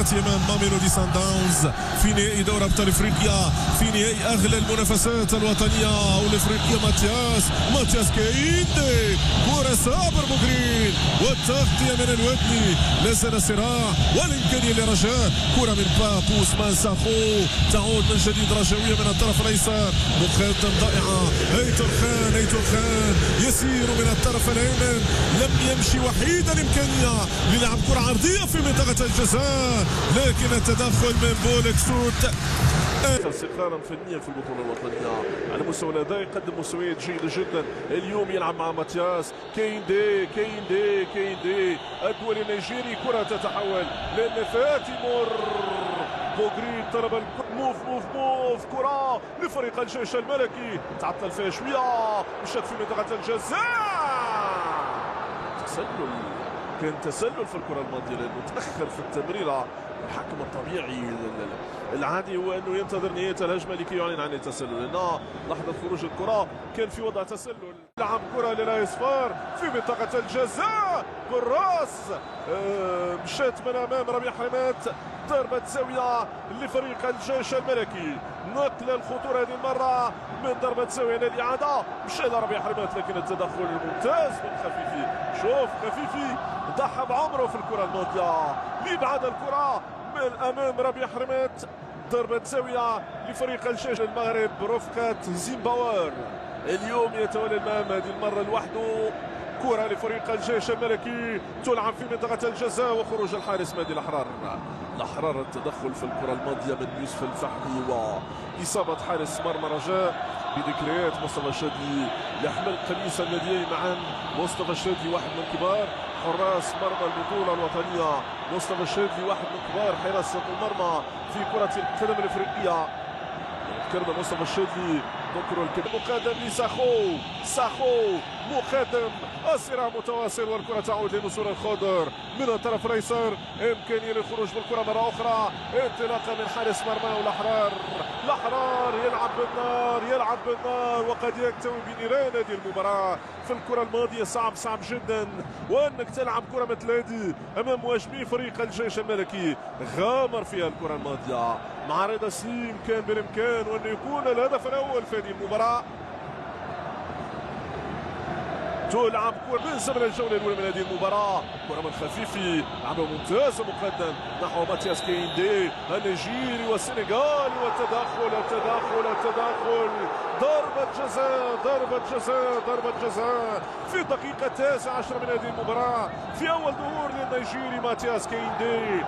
المباراة أمام ماميلودي سان داونز في نهائي دوري أبطال إفريقيا، في نهائي أغلى المنافسات الوطنية أو الإفريقية. ماتياس كايندي، كرة صابر بوغرين والتغطية من الودني، لا زال صراع والإمكانية لرجاء. كرة من باب عثمان ساخو تعود من جديد رجاوية من الطرف الأيسر، مقدم ضائعة. هيثم خان يسير من الطرف الأيمن، لم يمشي وحيد الإمكانية للعب كرة عرضية في منطقة الجزاء، لكن التدخل من بولك سوت. استقرارا فنيا في البطوله الوطنيه على مستوى الاداء، يقدم مستويات جيده جدا. اليوم يلعب مع ماتياس كايندي الدولي النيجيري. كره تتحول للنفاذ، يمر بوغرين طلب موف كره لفريق الجيش الملكي، تعطل فيها شويه، مشات في منطقه الجزاء. كان تسلل في الكره الماضيه لانه تاخر في التمريره. الحكم الطبيعي العادي هو انه ينتظر نهايه الهجمه لكي يعلن عن التسلل، لانه لحظه خروج الكره كان في وضع تسلل. لعب كره للاصفار في منطقه الجزاء بالراس، مشات من امام ربيع حرمات، ضربه زاويه لفريق الجيش الملكي. نقل الخطوره هذه المره من ضربه زاويه للاعاده، مشى لربيع حرمات، لكن التدخل الممتاز من خفيفي. شوف خفيفي ضحى بعمره في الكره الماضيه ليبعد الكره من امام ربيع حرمات. ضربه زاويه لفريق الجيش المغرب رفقه زيمباوير. اليوم يتولى المهام هذه المره لوحده. كره لفريق الجيش الملكي تلعب في منطقه الجزاء وخروج الحارس مهدي الأحرار. التدخل في الكره الماضيه من يوسف الفحمي واصابه حارس مرمى رجاء بذكريات مصطفى الشادلي يحمل قميص الناديين معا. مصطفى الشادلي واحد من كبار حراس مرمى البطوله الوطنيه، مصطفى الشادلي واحد من كبار حراسه المرمى في كره القدم الافريقيه. ذكرنا مصطفى الشادلي ذكروا مقدم لساخو مقدم، الصراع متواصل والكره تعود لنصور الخضر من الطرف الايسر. امكانيه للخروج بالكره مره اخرى، انطلاقه من حارس مرمى والاحرار يلعب بالنار وقد يكتوي بنيران هذه المباراه. في الكره الماضيه صعب جدا، وانك تلعب كره مثل هذه امام مهاجمي فريق الجيش الملكي. غامر فيها الكره الماضيه مع رضا سليم، كان بالامكان وانه يكون الهدف الاول في هذه المباراه. تلعب كرة من زمن الجولة الأولى من هذه المباراة، كرة من خفيفي، لعبة ممتازة مقدم نحو ماتياس كايندي النيجيري والسنغالي، والتدخل ضربة جزاء في الدقيقة 19 من هذه المباراة، في أول ظهور للنيجيري ماتياس كايندي.